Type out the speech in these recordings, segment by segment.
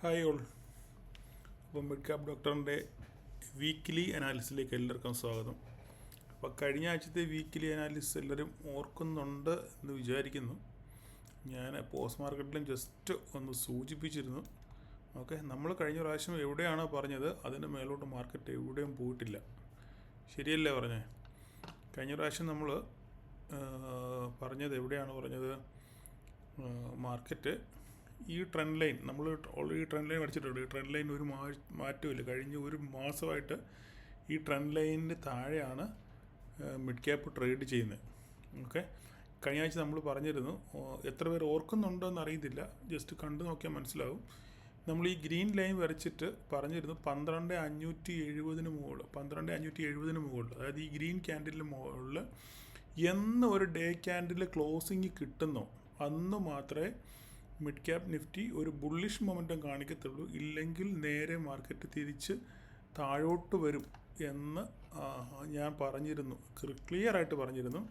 Hi all. അപ്പം mid cap ഡോക്ടറിൻ്റെ weekly അനാലിസിലേക്ക് എല്ലാവർക്കും സ്വാഗതം. അപ്പോൾ കഴിഞ്ഞ ആഴ്ചത്തെ വീക്കിലി അനാലിസിസ് എല്ലാവരും ഓർക്കുന്നുണ്ട് എന്ന് വിചാരിക്കുന്നു. ഞാൻ പോസ്റ്റ് മാർക്കറ്റിലും ജസ്റ്റ് ഒന്ന് സൂചിപ്പിച്ചിരുന്നു. ഓക്കെ, നമ്മൾ കഴിഞ്ഞ പ്രാവശ്യം എവിടെയാണോ പറഞ്ഞത് അതിൻ്റെ മേലോട്ട് മാർക്കറ്റ് എവിടെയും പോയിട്ടില്ല. ശരിയല്ലേ പറഞ്ഞേ? കഴിഞ്ഞ പ്രാവശ്യം നമ്മൾ പറഞ്ഞത് എവിടെയാണ് പറഞ്ഞത്? മാർക്കറ്റ് ഈ ട്രെൻഡ് ലൈൻ, നമ്മൾ ഓൾറെഡി ട്രെൻഡ് ലൈൻ പഠിച്ചിട്ടുണ്ട്. ഈ ട്രെൻഡ് ലൈൻ ഒരു മാറ്റമില്ല. കഴിഞ്ഞ ഒരു മാസമായിട്ട് ഈ ട്രെൻഡ് ലൈനിന് താഴെയാണ് മിഡ് ക്യാപ്പ് ട്രേഡ് ചെയ്യുന്നത്. ഓക്കെ, കഴിഞ്ഞ ആഴ്ച നമ്മൾ പറഞ്ഞിരുന്നു. എത്ര പേർ ഓർക്കുന്നുണ്ടോ എന്ന് അറിയത്തില്ല, ജസ്റ്റ് കണ്ടു നോക്കിയാൽ മനസ്സിലാവും. നമ്മൾ ഈ ഗ്രീൻ ലൈൻ വരച്ചിട്ട് പറഞ്ഞിരുന്നു 12,570 മുകളിൽ, 12,570 മുകളിൽ, അതായത് ഈ ഗ്രീൻ ക്യാൻഡിലിന് മുകളിൽ എന്ന് ഒരു ഡേ ക്യാൻഡിൽ ക്ലോസിങ് കിട്ടുന്നോ അന്ന് മാത്രമേ മിഡ് ക്യാപ് നിഫ്റ്റി ഒരു ബുള്ളിഷ് മൊമെൻറ്റം കാണിക്കത്തുള്ളൂ. ഇല്ലെങ്കിൽ നേരെ മാർക്കറ്റ് തിരിച്ച് താഴോട്ട് വരും എന്ന് ഞാൻ പറഞ്ഞിരുന്നു, ക്ലിയറായിട്ട് പറഞ്ഞിരുന്നു.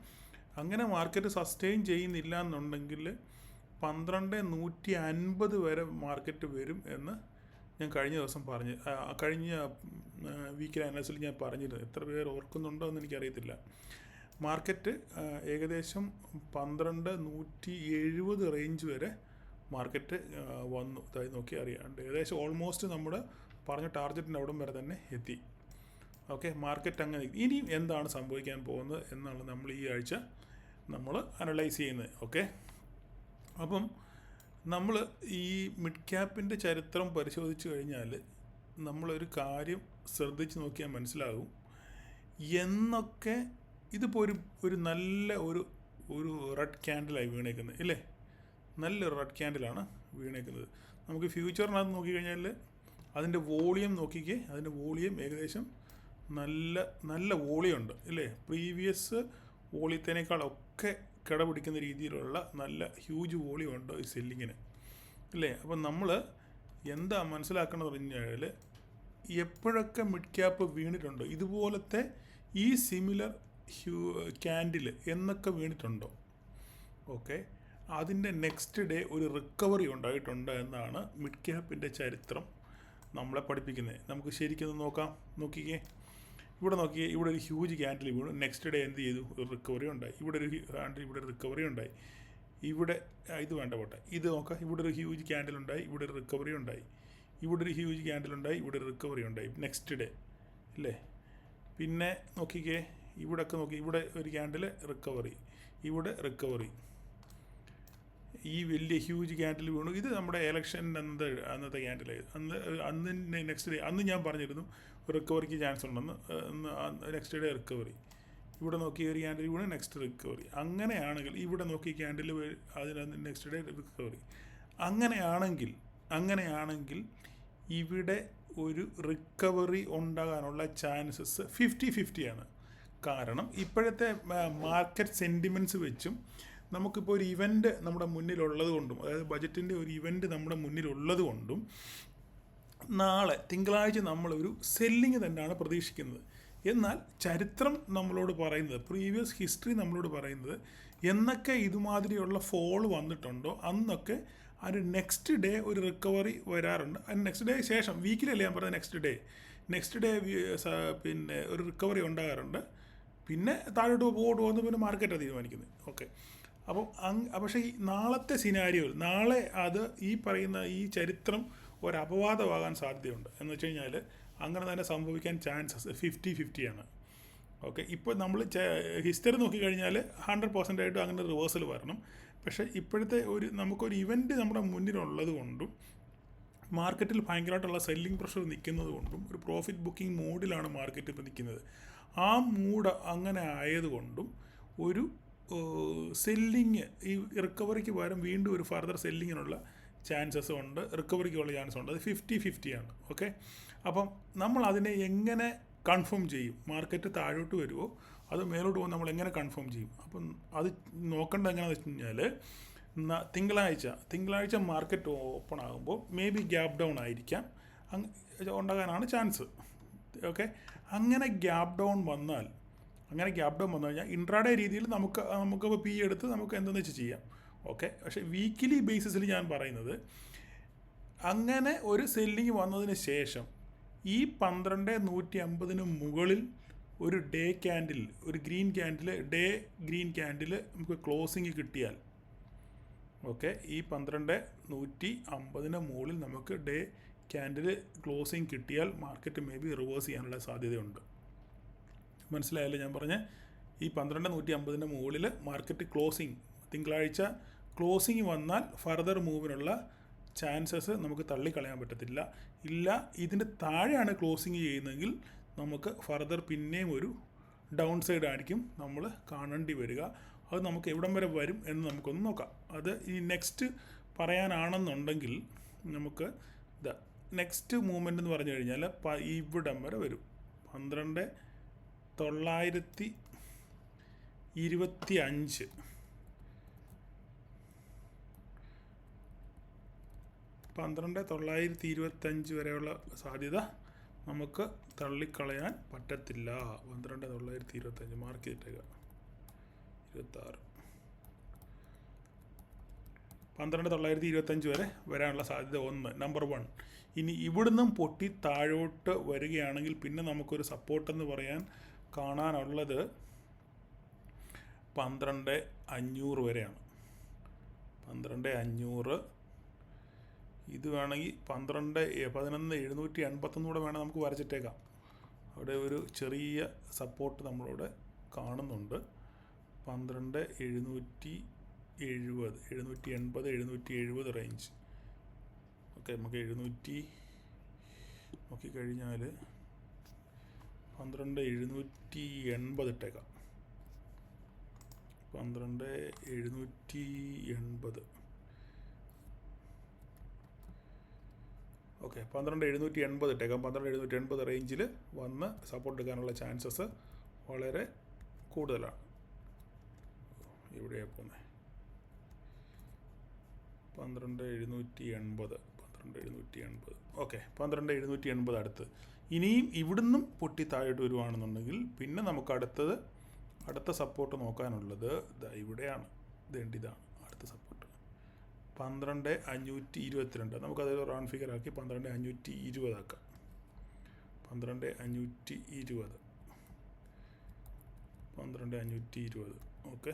അങ്ങനെ മാർക്കറ്റ് സസ്റ്റെയിൻ ചെയ്യുന്നില്ല എന്നുണ്ടെങ്കിൽ 12,150 വരെ മാർക്കറ്റ് വരും എന്ന് ഞാൻ കഴിഞ്ഞ ദിവസം കഴിഞ്ഞ വീക്കിലെ അനാലിസിൽ ഞാൻ പറഞ്ഞിരുന്നു. എത്ര പേർ ഓർക്കുന്നുണ്ടോ എന്ന് എനിക്കറിയത്തില്ല. മാർക്കറ്റ് ഏകദേശം 12,170 റേഞ്ച് വരെ മാർക്കറ്റ് വന്നു. അതായത് നോക്കി അറിയാണ്ട് ഏകദേശം ഓൾമോസ്റ്റ് നമ്മൾ പറഞ്ഞ ടാർഗറ്റിൻ്റെ അവിടം വരെ തന്നെ എത്തി. ഓക്കെ, മാർക്കറ്റ് അങ്ങനെ. ഇനി എന്താണ് സംഭവിക്കാൻ പോകുന്നത് എന്നാണ് നമ്മൾ ഈ ആഴ്ച നമ്മൾ അനലൈസ് ചെയ്യുന്നത്. ഓക്കെ, അപ്പം നമ്മൾ ഈ മിഡ് ക്യാപ്പിൻ്റെ ചരിത്രം പരിശോധിച്ച് കഴിഞ്ഞാൽ നമ്മളൊരു കാര്യം ശ്രദ്ധിച്ച് നോക്കിയാൽ മനസ്സിലാകും. എന്നൊക്കെ ഇതിപ്പോൾ ഒരു നല്ല ഒരു റെഡ് ക്യാൻഡിലായി വീണേക്കുന്നത് ഇല്ലേ? നല്ലൊരു റെഡ് ക്യാൻഡിലാണ് വീണേക്കുന്നത്. നമുക്ക് ഫ്യൂച്ചറിനകത്ത് നോക്കിക്കഴിഞ്ഞാൽ അതിൻ്റെ വോളിയം നോക്കിക്കേ. അതിൻ്റെ വോളിയം ഏകദേശം നല്ല വോളിയം ഉണ്ട് ഇല്ലേ? പ്രീവിയസ് വോളിയത്തിനേക്കാളൊക്കെ കിടപിടിക്കുന്ന രീതിയിലുള്ള നല്ല ഹ്യൂജ് വോളിയം ഉണ്ട് ഈ സെല്ലിങ്ങിന് അല്ലേ? അപ്പം നമ്മൾ എന്താ മനസ്സിലാക്കണമെന്ന് പറഞ്ഞു കഴിഞ്ഞാൽ എപ്പോഴൊക്കെ മിഡ് ക്യാപ്പ് വീണിട്ടുണ്ടോ ഇതുപോലത്തെ ഈ സിമിലർ ക്യാൻഡിൽ എന്നൊക്കെ വീണിട്ടുണ്ടോ, ഓക്കെ, അതിൻ്റെ നെക്സ്റ്റ് ഡേ ഒരു റിക്കവറി ഉണ്ടായിട്ടുണ്ട് എന്നാണ് മിഡ് ക്യാപ്പിൻ്റെ ചരിത്രം നമ്മളെ പഠിപ്പിക്കുന്നത്. നമുക്ക് ശരിക്കും നോക്കാം. നോക്കിക്കേ, ഇവിടെ നോക്കിയേ, ഇവിടെ ഒരു ഹ്യൂജ് ക്യാൻഡിൽ വീണു. നെക്സ്റ്റ് ഡേ എന്ത് ചെയ്തു? ഒരു റിക്കവറി ഉണ്ടായി. ഇവിടെ ഒരു റിക്കവറി ഉണ്ടായി. ഇവിടെ ഇത് വേണ്ട പോട്ടെ, ഇത് നോക്കാം. ഇവിടെ ഒരു ഹ്യൂജ് ക്യാൻഡിൽ ഉണ്ടായി, ഇവിടെ ഒരു റിക്കവറി ഉണ്ടായി. ഇവിടെ ഒരു ഹ്യൂജ് ക്യാൻഡിൽ ഉണ്ടായി, ഇവിടെ ഒരു റിക്കവറി ഉണ്ടായി നെക്സ്റ്റ് ഡേ ഇല്ലേ? പിന്നെ നോക്കിക്കേ, ഇവിടെയൊക്കെ നോക്കി, ഇവിടെ ഒരു ക്യാൻഡിൽ റിക്കവറി, ഇവിടെ റിക്കവറി, ഈ വലിയ ഹ്യൂജ് ക്യാൻഡിൽ വീണു. ഇത് നമ്മുടെ ഇലക്ഷൻ്റെ അന്നത്തെ ക്യാൻഡിലായി. അന്ന് നെക്സ്റ്റ് ഡേ അന്ന് ഞാൻ പറഞ്ഞിരുന്നു റിക്കവറിക്ക് ചാൻസ് ഉണ്ടെന്ന്. Next day recovery. ഇവിടെ നോക്കി ഒരു ക്യാൻഡിൽ വീണ്, നെക്സ്റ്റ് റിക്കവറി. അങ്ങനെയാണെങ്കിൽ ഇവിടെ നോക്കി ക്യാൻഡിൽ അതിന് നെക്സ്റ്റ് ഡേ റിക്കവറി. അങ്ങനെയാണെങ്കിൽ ഇവിടെ ഒരു റിക്കവറി ഉണ്ടാകാനുള്ള ചാൻസസ് 50-50 കാരണം ഇപ്പോഴത്തെ മാർക്കറ്റ് സെൻറ്റിമെൻറ്റ്സ് വെച്ചും നമുക്കിപ്പോൾ ഒരു ഇവൻ്റ് നമ്മുടെ മുന്നിലുള്ളത് കൊണ്ടും, അതായത് ബജറ്റിൻ്റെ ഒരു ഇവൻ്റ് നമ്മുടെ മുന്നിലുള്ളത് കൊണ്ടും നാളെ തിങ്കളാഴ്ച നമ്മളൊരു സെല്ലിങ് തന്നെയാണ് പ്രതീക്ഷിക്കുന്നത്. എന്നാൽ ചരിത്രം നമ്മളോട് പറയുന്നത്, പ്രീവിയസ് ഹിസ്റ്ററി നമ്മളോട് പറയുന്നത്, എന്നൊക്കെ ഇതുമാതിരിയുള്ള ഫോൾ വന്നിട്ടുണ്ടോ അന്നൊക്കെ അതിന് നെക്സ്റ്റ് ഡേ ഒരു റിക്കവറി വരാറുണ്ട്. അതിന് നെക്സ്റ്റ് ഡേ ശേഷം വീക്കിലല്ലേ ഞാൻ പറഞ്ഞത്, നെക്സ്റ്റ് ഡേ പിന്നെ ഒരു റിക്കവറി ഉണ്ടാകാറുണ്ട്. പിന്നെ താഴോട്ട് പോകുന്നു, പിന്നെ മാർക്കറ്റാണ് തീരുമാനിക്കുന്നത്. ഓക്കെ, അപ്പം പക്ഷേ ഈ നാളത്തെ സിനാരിയോയിൽ നാളെ അത് ഈ പറയുന്ന ഈ ചരിത്രം ഒരപവാദമാകാൻ സാധ്യതയുണ്ട്. എന്ന് വെച്ച് കഴിഞ്ഞാൽ അങ്ങനെ തന്നെ സംഭവിക്കാൻ ചാൻസസ് 50-50. ഓക്കെ, ഇപ്പോൾ നമ്മൾ ഹിസ്റ്ററി നോക്കിക്കഴിഞ്ഞാൽ 100% അങ്ങനെ റിവേഴ്സൽ വരണം. പക്ഷേ ഇപ്പോഴത്തെ നമുക്കൊരു ഇവൻ്റ് നമ്മുടെ മുന്നിലുള്ളത് കൊണ്ടും മാർക്കറ്റിൽ ഭയങ്കരമായിട്ടുള്ള സെല്ലിംഗ് പ്രഷർ നിൽക്കുന്നത് കൊണ്ടും ഒരു പ്രോഫിറ്റ് ബുക്കിംഗ് മൂഡിലാണ് മാർക്കറ്റ് ഇപ്പോൾ നിൽക്കുന്നത്. ആ മൂഡ് അങ്ങനെ ആയതുകൊണ്ടും ഒരു സെല്ലിങ്, ഈ റിക്കവറിക്ക് പകരം വീണ്ടും ഒരു ഫർദർ സെല്ലിങ്ങിനുള്ള ചാൻസസ് ഉണ്ട്, റിക്കവറിക്കുള്ള ചാൻസ് ഉണ്ട്. അത് 50-50. ഓക്കെ, അപ്പം നമ്മൾ അതിനെ എങ്ങനെ കൺഫേം ചെയ്യും? മാർക്കറ്റ് താഴോട്ട് വരുമോ അത് മേലോട്ട് പോകുമ്പോൾ നമ്മൾ എങ്ങനെ കൺഫേം ചെയ്യും? അപ്പം അത് നോക്കേണ്ടത് എങ്ങനെയാണെന്ന് വെച്ച് കഴിഞ്ഞാൽ തിങ്കളാഴ്ച മാർക്കറ്റ് ഓപ്പൺ ആകുമ്പോൾ മേ ബി ഗ്യാപ്പ് ഡൗൺ ആയിരിക്കാം ഉണ്ടാകാനാണ് ചാൻസ്. ഓക്കെ, അങ്ങനെ ഗ്യാപ്പ് ഡൗൺ വന്നാൽ കഴിഞ്ഞാൽ ഇൻട്രാഡേ രീതിയിൽ നമുക്ക് പി എടുത്ത് നമുക്ക് എന്തെന്ന് വെച്ച് ചെയ്യാം. ഓക്കെ, പക്ഷേ വീക്കിലി ബേസിസിൽ ഞാൻ പറയുന്നത് അങ്ങനെ ഒരു സെല്ലിങ് വന്നതിന് ശേഷം ഈ 12,150 മുകളിൽ ഒരു ഡേ ക്യാൻഡിൽ, ഒരു green candle, day green candle നമുക്ക് ക്ലോസിങ് കിട്ടിയാൽ, ഓക്കെ, ഈ 12,150 മുകളിൽ നമുക്ക് ഡേ ക്യാൻഡിൽ ക്ലോസിങ് കിട്ടിയാൽ മാർക്കറ്റ് മേ ബി റിവേഴ്സ് ചെയ്യാനുള്ള സാധ്യതയുണ്ട്. മനസ്സിലായല്ലോ ഞാൻ പറഞ്ഞ? ഈ 12,150 മുകളിൽ മാർക്കറ്റ് ക്ലോസിങ് തിങ്കളാഴ്ച ക്ലോസിങ് വന്നാൽ ഫർദർ മൂവിനുള്ള ചാൻസസ് നമുക്ക് തള്ളിക്കളയാൻ പറ്റത്തില്ല. ഇല്ല, ഇതിൻ്റെ താഴെയാണ് ക്ലോസിങ് ചെയ്യുന്നതെങ്കിൽ നമുക്ക് ഫർദർ പിന്നെയും ഒരു ഡൗൺ സൈഡ് ആയിരിക്കും നമ്മൾ കാണേണ്ടി വരിക. അത് നമുക്ക് എവിടം വരെ വരും എന്ന് നമുക്കൊന്ന് നോക്കാം. അത് ഈ നെക്സ്റ്റ് പറയാനാണെന്നുണ്ടെങ്കിൽ നമുക്ക് നെക്സ്റ്റ് മൂവ്മെൻ്റ് എന്ന് പറഞ്ഞു കഴിഞ്ഞാൽ ഇവിടം വരെ വരും. 12,925 12,925 വരെയുള്ള സാധ്യത നമുക്ക് തള്ളിക്കളയാൻ പറ്റത്തില്ല. 12,925 മാർക്ക് ചെയ്തിട്ടേക്കുക. 26 12,925 വരെ വരാനുള്ള സാധ്യത നമ്പർ 1. ഇനി ഇവിടുന്നും പൊട്ടി താഴോട്ട് വരികയാണെങ്കിൽ പിന്നെ നമുക്കൊരു സപ്പോർട്ടെന്ന് പറയാൻ കാണാനുള്ളത് 12,500 വരെയാണ്. 12,500. ഇത് വേണമെങ്കിൽ 11,781 കൂടെ വേണം നമുക്ക് വരച്ചിട്ടേക്കാം. അവിടെ ഒരു ചെറിയ സപ്പോർട്ട് നമ്മളിവിടെ കാണുന്നുണ്ട്. 12,770, 780 റേഞ്ച്. ഓക്കെ, നമുക്ക് 700 നോക്കിക്കഴിഞ്ഞാൽ 12,780 ഇട്ടേക്കാം. 12,780. ഓക്കെ, 12,780 ഇട്ടേക്കാം. 12,780 റേഞ്ചിൽ വന്ന് സപ്പോർട്ട് എടുക്കാനുള്ള ചാൻസസ് വളരെ കൂടുതലാണ്. ഇവിടെയാണ് പോകുന്നത്. 12,780. ഓക്കെ, 12,780 അടുത്ത്. ഇനിയും ഇവിടുന്നും പൊട്ടി താഴോട്ട് വരുവാണെന്നുണ്ടെങ്കിൽ പിന്നെ നമുക്ക് അടുത്ത സപ്പോർട്ട് നോക്കാനുള്ളത് ഇവിടെയാണ്. ഇതാണ് അടുത്ത സപ്പോർട്ട്. 12,522. നമുക്കത് റൗണ്ട് ഫിഗർ ആക്കി 12,520 ആക്കാം. 12,520. 12,520. ഓക്കെ,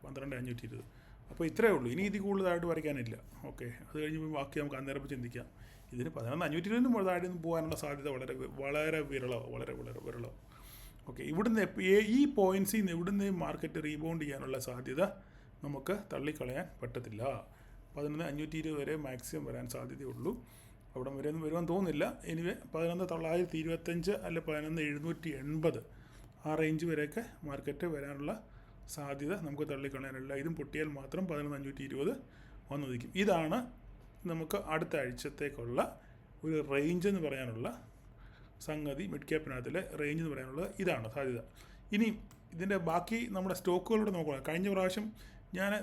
12,520. അപ്പോൾ ഇത്രയേ ഉള്ളൂ. ഇനി ഇതിൽ കൂടുതലായിട്ട് വരയ്ക്കാനില്ല. ഓക്കെ, അത് കഴിഞ്ഞ് ബാക്കി നമുക്ക് അന്നേരം ചിന്തിക്കാം. ഇതിന് 11,520 താഴെയൊന്നും പോകാനുള്ള സാധ്യത വളരെ വിരളമാണ്. ഓക്കെ, ഇവിടുന്ന് ഈ പോയിൻറ്റ്സിൽ നിന്ന് ഇവിടുന്ന് മാർക്കറ്റ് റീബൗണ്ട് ചെയ്യാനുള്ള സാധ്യത നമുക്ക് തള്ളിക്കളയാൻ പറ്റത്തില്ല. 11,520 വരെ മാക്സിമം വരാൻ സാധ്യതയുള്ളൂ. അവിടെ വരെ ഒന്നും വരുവാൻ തോന്നുന്നില്ല. എനിവേ 11,925 അല്ലെ 11,780 ആ റേഞ്ച് വരെയൊക്കെ മാർക്കറ്റ് വരാനുള്ള സാധ്യത നമുക്ക് തള്ളിക്കളയാനില്ല. ഇതും പൊട്ടിയാൽ മാത്രം 11,520 വന്നിരിക്കും. ഇതാണ് നമുക്ക് അടുത്ത ആഴ്ചത്തേക്കുള്ള ഒരു റേഞ്ച് എന്ന് പറയാനുള്ള സംഗതി. മിഡ് ക്യാപ്പിനകത്തിലെ റേഞ്ച് എന്ന് പറയാനുള്ളത് ഇതാണ് സാധ്യത. ഇനി ഇതിൻ്റെ ബാക്കി നമ്മുടെ സ്റ്റോക്കുകളൂടെ നോക്കണം. കഴിഞ്ഞ പ്രാവശ്യം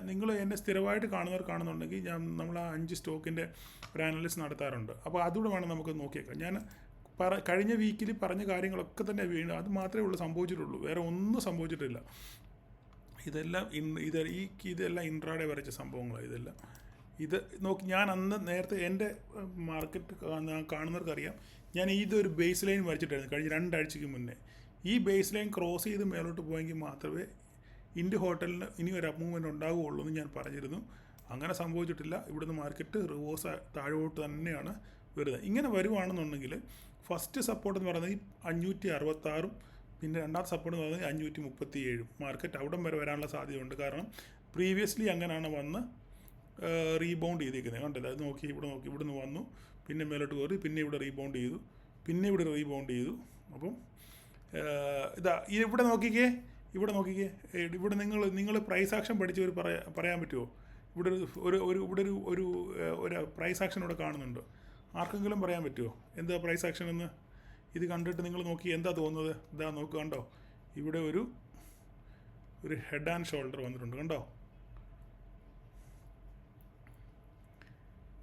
നിങ്ങൾ എന്നെ സ്ഥിരമായിട്ട് കാണുന്നുണ്ടെങ്കിൽ നമ്മൾ ആ 5 സ്റ്റോക്കിൻ്റെ ഒരു അനാലിസിസ് നടത്താറുണ്ട്. അപ്പോൾ അതുകൂടെ വേണം നമുക്ക് നോക്കിയേക്കാം. ഞാൻ കഴിഞ്ഞ വീക്കിൽ പറഞ്ഞ കാര്യങ്ങളൊക്കെ തന്നെ വീണ്ടും അത് മാത്രമേ സംഭവിച്ചിട്ടുള്ളൂ. വേറെ ഒന്നും സംഭവിച്ചിട്ടില്ല. ഇതെല്ലാം ഇൻട്രാഡേ വരച്ച സംഭവങ്ങളാണ്. ഇത് നോക്കി ഞാൻ അന്ന് നേരത്തെ എൻ്റെ മാർക്കറ്റ് കാണുന്നവർക്കറിയാം, ഞാൻ ഇതൊരു ബേസ് ലൈൻ വരച്ചിട്ടായിരുന്നു കഴിഞ്ഞ 2 ആഴ്ചയ്ക്ക് മുന്നേ. ഈ ബേസ് ലൈൻ ക്രോസ് ചെയ്ത് മേലോട്ട് പോയെങ്കിൽ മാത്രമേ ഇന്ത്യ ഹോട്ടലിന് ഇനി ഒരു അപ്മൂവ്മെൻറ്റ് ഉണ്ടാവുകയുള്ളൂ എന്ന് ഞാൻ പറഞ്ഞിരുന്നു. അങ്ങനെ സംഭവിച്ചിട്ടില്ല. ഇവിടുന്ന് മാർക്കറ്റ് റിവേഴ്സ് താഴോട്ട് തന്നെയാണ് വരുന്നത്. ഇങ്ങനെ വരുവാണെന്നുണ്ടെങ്കിൽ ഫസ്റ്റ് സപ്പോർട്ട് എന്ന് പറയുന്നത് ഈ 566, പിന്നെ രണ്ടാമത്തെ സപ്പോർട്ട് എന്ന് പറയുന്നത് 537. മാർക്കറ്റ് അവിടം വരെ വരാനുള്ള സാധ്യതയുണ്ട്. കാരണം പ്രീവിയസ്ലി അങ്ങനെയാണ് വന്ന് റീബൗണ്ട് ചെയ്തിരിക്കുന്നത്. കണ്ടില്ല? അത് നോക്കി ഇവിടുന്ന് വന്നു, പിന്നെ മേലോട്ട് കയറി, പിന്നെ ഇവിടെ റീബൗണ്ട് ചെയ്തു, പിന്നെ ഇവിടെ റീബൗണ്ട് ചെയ്തു. അപ്പം ഇവിടെ നോക്കിക്കേ. ഇവിടെ നിങ്ങൾ പ്രൈസ് ആക്ഷൻ പഠിച്ചവർ പറയാൻ പറ്റുമോ? ഇവിടെ ഒരു പ്രൈസ് ആക്ഷൻ ഇവിടെ കാണുന്നുണ്ട്. ആർക്കെങ്കിലും പറയാൻ പറ്റുമോ എന്താ പ്രൈസ് ആക്ഷൻ എന്ന്? ഇത് കണ്ടിട്ട് നിങ്ങൾ നോക്കി എന്താ തോന്നുന്നത്? നോക്ക്, കണ്ടോ? ഇവിടെ ഒരു ഹെഡ് ആൻഡ് ഷോൾഡർ വന്നിട്ടുണ്ട്. കണ്ടോ?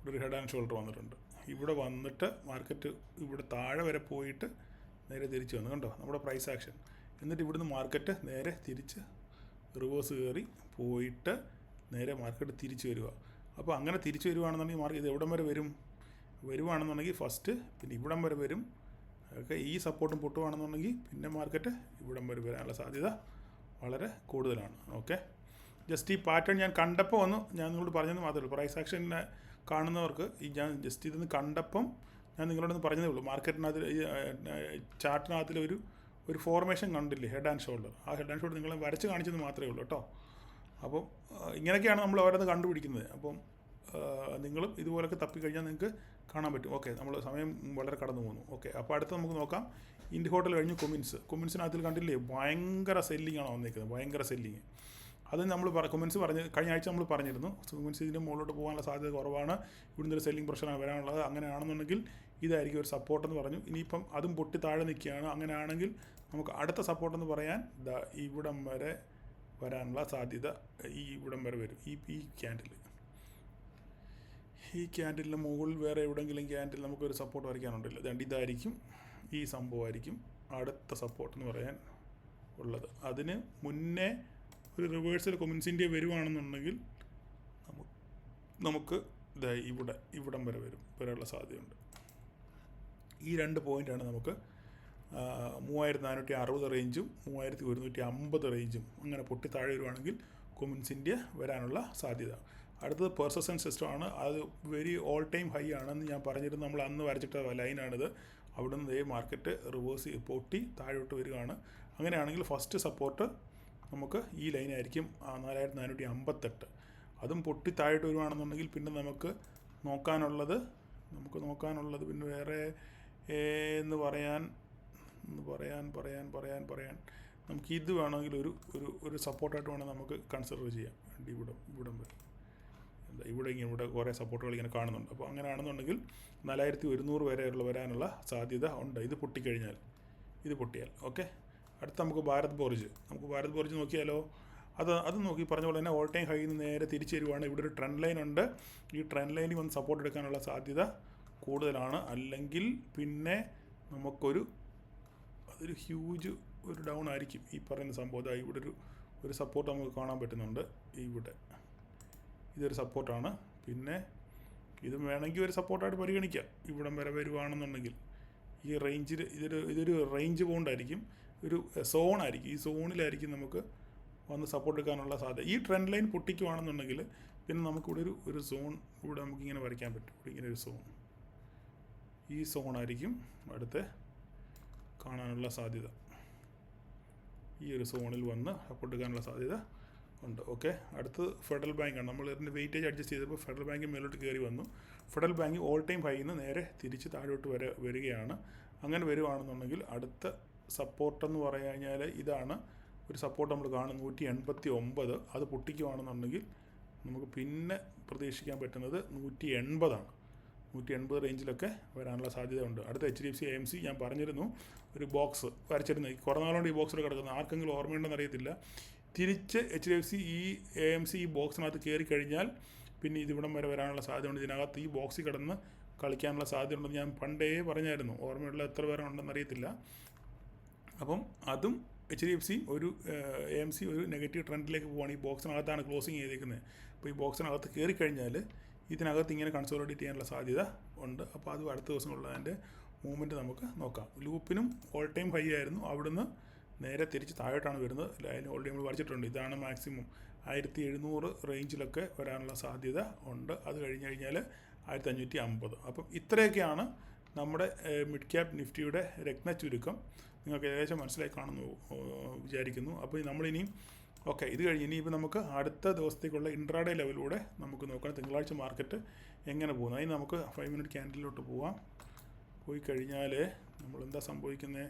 ഒരു ഹെഡ് ആൻഡ് ഷോൾഡർ വന്നിട്ടുണ്ട്. ഇവിടെ വന്നിട്ട് മാർക്കറ്റ് ഇവിടെ താഴെ വരെ പോയിട്ട് നേരെ തിരിച്ച് വന്നു. കണ്ടോ? നമ്മുടെ പ്രൈസ് ആക്ഷൻ. എന്നിട്ട് ഇവിടുന്ന് മാർക്കറ്റ് നേരെ തിരിച്ച് റിവേഴ്സ് കയറി പോയിട്ട് നേരെ മാർക്കറ്റ് തിരിച്ച് വരിക. അപ്പോൾ അങ്ങനെ തിരിച്ച് വരുവാണെന്നുണ്ടെങ്കിൽ ഇത് എവിടം വരെ വരും? വരുവാണെന്നുണ്ടെങ്കിൽ ഫസ്റ്റ് പിന്നെ ഇവിടം വരെ വരും. ഓക്കെ, ഈ സപ്പോർട്ടും പൊട്ടുവാണെന്നുണ്ടെങ്കിൽ പിന്നെ മാർക്കറ്റ് ഇവിടം വരെ വരാനുള്ള സാധ്യത വളരെ കൂടുതലാണ്. ഓക്കെ, ജസ്റ്റ് ഈ പാറ്റേൺ ഞാൻ കണ്ടപ്പോൾ ഞാൻ നിങ്ങളോട് പറഞ്ഞത് മാത്രമേ ഉള്ളൂ. പ്രൈസ് ആക്ഷനെ കാണുന്നവർക്ക് ഞാൻ ജസ്റ്റ് ഇതൊന്ന് കണ്ടപ്പം ഞാൻ നിങ്ങളോടൊന്ന് പറഞ്ഞതേ ഉള്ളൂ. മാർക്കറ്റിനകത്ത് ചാർട്ടിനകത്തിൽ ഒരു ഫോർമേഷൻ കണ്ടില്ലേ, ഹെഡ് ആൻഡ് ഷോൾഡർ. ആ ഹെഡ് ആൻഡ് ഷോൾഡർ നിങ്ങളെ വരച്ച് കാണിച്ചത് മാത്രമേ ഉള്ളൂ കേട്ടോ. അപ്പം ഇങ്ങനെയൊക്കെയാണ് നമ്മൾ ഓരോന്ന് കണ്ടുപിടിക്കുന്നത്. അപ്പം നിങ്ങളും ഇതുപോലൊക്കെ തപ്പിക്കഴിഞ്ഞാൽ നിങ്ങൾക്ക് കാണാൻ പറ്റും. ഓക്കെ, നമ്മൾ സമയം വളരെ കടന്നു പോകുന്നു. ഓക്കെ, അപ്പോൾ അടുത്ത് നമുക്ക് നോക്കാം. ഇന്ത്യ ഹോട്ടൽ കഴിഞ്ഞ് കൊമിൻസിനകത്തിൽ കണ്ടില്ലേ, ഭയങ്കര സെല്ലിംഗ് ആണ് വന്നിരിക്കുന്നത്, ഭയങ്കര സെല്ലിങ്. അത് നമ്മൾ കൊമിൻസ് കഴിഞ്ഞ ആഴ്ച നമ്മൾ പറഞ്ഞിരുന്നു, കൊമിൻസ് ഇതിൻ്റെ മുകളിലോട്ട് പോകാനുള്ള സാധ്യത കുറവാണ്, ഇവിടുന്ന് ഒരു സെല്ലിംഗ് പ്രഷറാണ് വരാനുള്ളത്. അങ്ങനെയാണെന്നുണ്ടെങ്കിൽ ഇതായിരിക്കും ഒരു സപ്പോർട്ടെന്ന് പറഞ്ഞു. ഇനിയിപ്പം അതും പൊട്ടി താഴെ നിൽക്കുകയാണ്. അങ്ങനെയാണെങ്കിൽ നമുക്ക് അടുത്ത സപ്പോർട്ടെന്ന് പറയാൻ ഇവിടം വരെ വരാനുള്ള സാധ്യത, ഇവിടം വരെ വരും. ഈ ക്യാൻഡിലിന് മുകളിൽ വേറെ എവിടെയെങ്കിലും ക്യാൻഡിൽ നമുക്കൊരു സപ്പോർട്ട് വരയ്ക്കാനുണ്ടല്ലോ, അതുകൊണ്ട് ഇതായിരിക്കും, ഈ സംഭവമായിരിക്കും അടുത്ത സപ്പോർട്ട് എന്ന് പറയാൻ ഉള്ളത്. അതിന് മുന്നേ ഒരു റിവേഴ്സൽ കൊമിൻസിൻ്റെ വരുവാണെന്നുണ്ടെങ്കിൽ നമുക്ക് ഇവിടം വരെ വരാനുള്ള സാധ്യതയുണ്ട്. ഈ 2 പോയിൻ്റാണ് നമുക്ക് 3460 റേഞ്ചും 3150 റേഞ്ചും അങ്ങനെ പൊട്ടി താഴെ വരുവാണെങ്കിൽ കൊമിൻസിൻ്റെ വരാനുള്ള സാധ്യത. അടുത്തത് പെർസിസ്റ്റൻസ് സിസ്റ്റമാണ്. അത് വെരി ഓൾ ടൈം ഹൈ ആണെന്ന് ഞാൻ പറഞ്ഞിരുന്നു. നമ്മൾ അന്ന് വരച്ചിട്ട ലൈനാണിത്. അവിടെ നിന്ന് മാർക്കറ്റ് റിവേഴ്സ് പൊട്ടി താഴോട്ട് വരികയാണ്. അങ്ങനെയാണെങ്കിൽ ഫസ്റ്റ് സപ്പോർട്ട് നമുക്ക് ഈ ലൈനായിരിക്കും 4458. അതും പൊട്ടി താഴോട്ട് വരുവാണെന്നുണ്ടെങ്കിൽ പിന്നെ നമുക്ക് നോക്കാനുള്ളത് പിന്നെ വേറെ എന്ന് പറയാൻ നമുക്ക് ഇത് വേണമെങ്കിൽ ഒരു സപ്പോർട്ടായിട്ട് വേണമെങ്കിൽ നമുക്ക് കൺസിഡർ ചെയ്യാം. ഇവിടം വരെ ഇവിടെ കുറേ സപ്പോർട്ടുകൾ ഇങ്ങനെ കാണുന്നുണ്ട്. അപ്പോൾ അങ്ങനെയാണെന്നുണ്ടെങ്കിൽ 4100 വരെയുള്ള വരാനുള്ള സാധ്യത ഉണ്ട്, ഇത് പൊട്ടിയാൽ. ഓക്കെ, അടുത്ത നമുക്ക് ഭാരത് ബോർജ് നോക്കിയാലോ. അത് നോക്കി പറഞ്ഞ പോലെ തന്നെ ഓൾ ടൈം ഹൈയിൽ നിന്ന് നേരെ തിരിച്ചു വരുവാണ്. ഇവിടെ ഒരു ട്രെൻഡ് ലൈൻ ഉണ്ട്. ഈ ട്രെൻഡ് ലൈനിൽ വന്ന് സപ്പോർട്ട് എടുക്കാനുള്ള സാധ്യത കൂടുതലാണ്. അല്ലെങ്കിൽ പിന്നെ അതൊരു ഹ്യൂജ് ഒരു ഡൗൺ ആയിരിക്കും. ഈ പറയുന്ന സംഭവം ഇവിടെ ഒരു സപ്പോർട്ട് നമുക്ക് കാണാൻ പറ്റുന്നുണ്ട്. ഇതൊരു സപ്പോർട്ടാണ്. പിന്നെ ഇതും വേണമെങ്കിൽ ഒരു സപ്പോർട്ടായിട്ട് പരിഗണിക്കാം. ഇവിടം വരെ വരുവാണെന്നുണ്ടെങ്കിൽ ഈ റേഞ്ചിൽ ഇതൊരു റേഞ്ച് ബോണ്ടായിരിക്കും, ഒരു സോണായിരിക്കും. ഈ സോണിലായിരിക്കും നമുക്ക് വന്ന് സപ്പോർട്ട് എടുക്കാനുള്ള സാധ്യത. ഈ ട്രെൻഡ് ലൈൻ പൊട്ടിക്കുവാണെന്നുണ്ടെങ്കിൽ പിന്നെ നമുക്കിവിടെ ഒരു സോൺ ഇവിടെ നമുക്കിങ്ങനെ വരയ്ക്കാൻ പറ്റും. ഇവിടെ ഇങ്ങനെ ഒരു സോൺ, ഈ സോണായിരിക്കും അടുത്ത് കാണാനുള്ള സാധ്യത. ഈ ഒരു സോണിൽ വന്ന് സപ്പോർട്ട് എടുക്കാനുള്ള സാധ്യത ഉണ്ട്. ഓക്കെ, അടുത്ത് ഫെഡറൽ ബാങ്കാണ്. നമ്മൾ ഇതിൻ്റെ വെയിറ്റേജ് അഡ്ജസ്റ്റ് ചെയ്തപ്പോൾ ഫെഡറൽ ബാങ്ക് മേലോട്ട് കയറി വന്നു. ഫെഡറൽ ബാങ്ക് ഓൾ ടൈം ഹൈയിൽ നിന്ന് നേരെ തിരിച്ച് താഴോട്ട് വരികയാണ്. അങ്ങനെ വരുവാണെന്നുണ്ടെങ്കിൽ അടുത്ത സപ്പോർട്ടെന്ന് പറഞ്ഞു കഴിഞ്ഞാൽ ഇതാണ് ഒരു സപ്പോർട്ട് നമ്മൾ കാണും, 189. അത് പൊട്ടിക്കുവാണെന്നുണ്ടെങ്കിൽ നമുക്ക് പിന്നെ പ്രതീക്ഷിക്കാൻ പറ്റുന്നത് 180 റേഞ്ചിലൊക്കെ വരാനുള്ള സാധ്യതയുണ്ട്. അടുത്ത HDFC AMC ഞാൻ പറഞ്ഞിരുന്നു, ഒരു ബോക്സ് വരച്ചിരുന്നു. കുറേ നാളുകൊണ്ട് ഈ ബോക്സിൽ കിടക്കുന്നത് ആർക്കെങ്കിലും ഓർമ്മയുണ്ടെന്ന് അറിയത്തില്ല. തിരിച്ച് HDFC AMC ഈ ബോക്സിനകത്ത് കയറി കഴിഞ്ഞാൽ പിന്നെ ഇതിവിടം വരെ വരാനുള്ള സാധ്യതയുണ്ട്. ഇതിനകത്ത് ഈ ബോക്സിൽ കിടന്ന് കളിക്കാനുള്ള സാധ്യതയുണ്ടെന്ന് ഞാൻ പണ്ടേ പറഞ്ഞായിരുന്നു. ഓർമ്മയുള്ള എത്ര പേരെ ഉണ്ടെന്ന് അറിയത്തില്ല. അപ്പം അതും HDFC AMC ഒരു നെഗറ്റീവ് ട്രെൻഡിലേക്ക് പോവുകയാണ്. ഈ ബോക്സിനകത്താണ് ക്ലോസിങ് ചെയ്തേക്കുന്നത്. അപ്പോൾ ഈ ബോക്സിനകത്ത് കയറിക്കഴിഞ്ഞാൽ ഇതിനകത്ത് ഇങ്ങനെ കൺസോളിഡേറ്റ് ചെയ്യാനുള്ള സാധ്യത ഉണ്ട്. അപ്പോൾ അതും അടുത്ത ദിവസമുള്ള അതിൻ്റെ മൂവ്മെൻറ്റ് നമുക്ക് നോക്കാം. ലൂപ്പിനും ഓൾ ടൈം ഹൈ ആയിരുന്നു, അവിടുന്ന് നേരെ തിരിച്ച് താഴോട്ടാണ് വരുന്നത്. അതിന് ഓൾറെഡി നമ്മൾ വരച്ചിട്ടുണ്ട്. ഇതാണ് മാക്സിമം 1700 റേഞ്ചിലൊക്കെ വരാനുള്ള സാധ്യത ഉണ്ട്. അത് കഴിഞ്ഞ് കഴിഞ്ഞാൽ 1550. അപ്പം ഇത്രയൊക്കെയാണ് നമ്മുടെ മിഡ് ക്യാപ് നിഫ്റ്റിയുടെ രത്ന ചുരുക്കം. നിങ്ങൾക്ക് ഏകദേശം മനസ്സിലായി കാണുന്നു വിചാരിക്കുന്നു. അപ്പോൾ നമ്മളിനിയും ഇത് കഴിഞ്ഞ് ഇനിയിപ്പോൾ നമുക്ക് അടുത്ത ദിവസത്തേക്കുള്ള ഇൻട്രാഡേ ലെവലിലൂടെ നമുക്ക് നോക്കാം തിങ്കളാഴ്ച മാർക്കറ്റ് എങ്ങനെ പോകുന്നു. അതിന് നമുക്ക് 5 മിനിറ്റ് ക്യാൻഡിലോട്ട് പോയി കഴിഞ്ഞാൽ നമ്മളെന്താ സംഭവിക്കുന്നത്,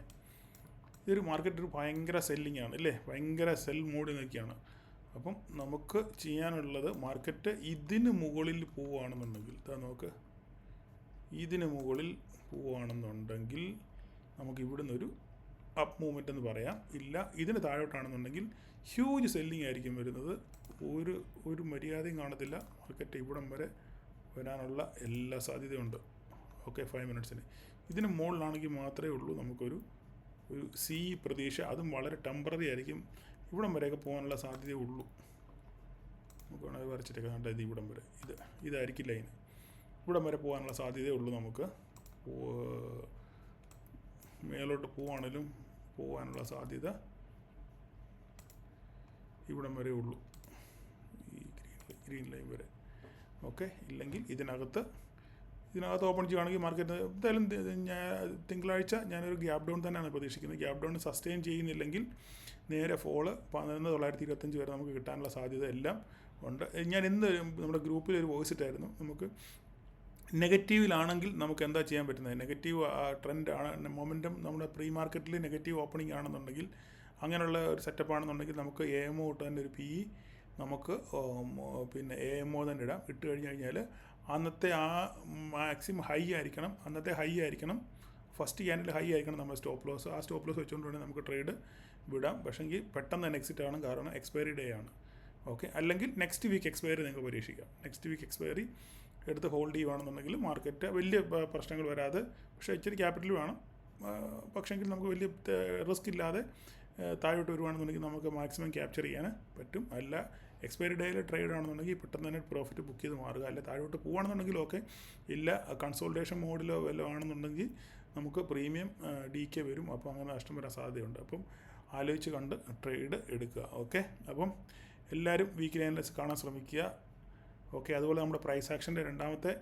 ഇതൊരു മാർക്കറ്റ് ഒരു ഭയങ്കര സെല്ലിംഗ് ആണ് അല്ലേ, ഭയങ്കര സെൽ മോഡിൽ നിൽക്കുകയാണ്. അപ്പം നമുക്ക് ചെയ്യാനുള്ളത് മാർക്കറ്റ് ഇതിന് മുകളിൽ പോവുകയാണെന്നുണ്ടെങ്കിൽ ഇതിന് മുകളിൽ പോവുകയാണെന്നുണ്ടെങ്കിൽ നമുക്ക് ഇവിടുന്ന് ഒരു അപ്പ് മൂവ്മെൻ്റ് എന്ന് പറയാം. ഇല്ല, ഇതിന് താഴോട്ടാണെന്നുണ്ടെങ്കിൽ ഹ്യൂജ് സെല്ലിംഗ് ആയിരിക്കും വരുന്നത്. ഒരു മര്യാദയും കാണത്തില്ല. മാർക്കറ്റ് ഇവിടം വരെ വരാനുള്ള എല്ലാ സാധ്യതയുണ്ട്. 5 മിനിറ്റ്സിന് ഇതിന് മുകളിലാണെങ്കിൽ മാത്രമേ ഉള്ളൂ നമുക്കൊരു പ്രതീക്ഷ. അതും വളരെ ടെമ്പററി ആയിരിക്കും. ഇവിടം വരെയൊക്കെ പോകാനുള്ള സാധ്യതയേ ഉള്ളൂ. നമുക്ക് വേണമെങ്കിൽ വരച്ചിട്ടൊക്കെ കണ്ടാൽ ഇവിടം വരെ ഇതായിരിക്കും ലൈൻ. ഇവിടം വരെ പോകാനുള്ള സാധ്യതയേ ഉള്ളൂ നമുക്ക്. മേലോട്ട് പോവാണെങ്കിലും പോകാനുള്ള സാധ്യത ഇവിടം വരെ ഉള്ളൂ, ഈ ഗ്രീൻ ലൈൻ വരെ. ഓക്കെ, ഇല്ലെങ്കിൽ ഇതിനകത്ത് ഓപ്പൺ ചെയ്യുകയാണെങ്കിൽ മാർക്കറ്റ് എന്തായാലും തിങ്കളാഴ്ച ഞാനൊരു ഗ്യാപ് ഡൗൺ തന്നെയാണ് പ്രതീക്ഷിക്കുന്നത്. ഗ്യാപ് ഡൗൺ സസ്റ്റെയിൻ ചെയ്യുന്നില്ലെങ്കിൽ നേരെ ഫോള് 11,925 വരെ നമുക്ക് കിട്ടാനുള്ള സാധ്യത എല്ലാം ഉണ്ട്. ഞാൻ ഇന്ന് നമ്മുടെ ഗ്രൂപ്പിൽ ഒരു വോയിസ് ഇട്ടായിരുന്നു, നമുക്ക് നെഗറ്റീവിലാണെങ്കിൽ നമുക്ക് എന്താ ചെയ്യാൻ പറ്റുന്നത്. നെഗറ്റീവ് ട്രെൻഡ് ആണ്, മൊമെൻറ്റം നമ്മുടെ പ്രീ മാർക്കറ്റിൽ നെഗറ്റീവ് ഓപ്പണിംഗ് ആണെന്നുണ്ടെങ്കിൽ, അങ്ങനെയുള്ള ഒരു സെറ്റപ്പ് ആണെന്നുണ്ടെങ്കിൽ നമുക്ക് AMO ഇട്ട് തന്നെ ഒരു PE നമുക്ക് പിന്നെ AMO തന്നെ ഇടാം. ഇട്ട് കഴിഞ്ഞാൽ അന്നത്തെ ആ മാക്സിമം ഹൈ ആയിരിക്കണം, ഫസ്റ്റ് ക്യാൻഡിൽ ഹൈ ആയിരിക്കണം നമ്മുടെ സ്റ്റോപ്പ് ലോസ്. ആ സ്റ്റോപ്പ് ലോസ് വെച്ചുകൊണ്ട് വേണമെങ്കിൽ നമുക്ക് ട്രേഡ് വിടാം. പക്ഷേങ്കിൽ പെട്ടെന്ന് തന്നെ എക്സിറ്റ് ആണ്, കാരണം എക്സ്പയറി ഡേ ആണ്. ഓക്കെ, അല്ലെങ്കിൽ നെക്സ്റ്റ് വീക്ക് എക്സ്പയറി നിങ്ങൾക്ക് പരീക്ഷിക്കാം. നെക്സ്റ്റ് വീക്ക് എക്സ്പയറി എടുത്ത് ഹോൾഡ് ചെയ്യുകയാണെന്നുണ്ടെങ്കിൽ മാർക്കറ്റ് വലിയ പ്രശ്നങ്ങൾ വരാതെ, പക്ഷേ ഇച്ചിരി ക്യാപിറ്റൽ വേണം, പക്ഷേങ്കിൽ നമുക്ക് വലിയ റിസ്ക് ഇല്ലാതെ താഴോട്ട് വരുവാണെന്നുണ്ടെങ്കിൽ നമുക്ക് മാക്സിമം ക്യാപ്ചർ ചെയ്യാൻ പറ്റും. അല്ല എക്സ്പയറി ഡേയിൽ ട്രേഡ് ആണെന്നുണ്ടെങ്കിൽ പെട്ടെന്ന് തന്നെ പ്രോഫിറ്റ് ബുക്ക് ചെയ്ത് മാറുക. അല്ല താഴോട്ട് പോകുകയാണെന്നുണ്ടെങ്കിൽ ഓക്കെ, ഇല്ല കൺസോൾട്ടേഷൻ മോഡിലോ വല്ലതും ആണെന്നുണ്ടെങ്കിൽ നമുക്ക് പ്രീമിയം DK വരും, അപ്പോൾ അങ്ങനെ നഷ്ടം വരാൻ സാധ്യതയുണ്ട്. അപ്പം ആലോചിച്ച് കണ്ട് ട്രേഡ് എടുക്കുക. ഓക്കെ, അപ്പം എല്ലാവരും വീക്കിലി അനലിസിസ് കാണാൻ ശ്രമിക്കുക. ഓക്കെ, അതുപോലെ നമ്മുടെ പ്രൈസ് ആക്ഷൻ്റെ രണ്ടാമത്തെ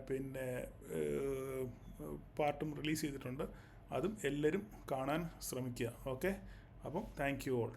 പിന്നെ പാർട്ടും റിലീസ് ചെയ്തിട്ടുണ്ട്, അതും എല്ലാവരും കാണാൻ ശ്രമിക്കുക. ഓക്കെ, അപ്പം താങ്ക് യു ഓൾ.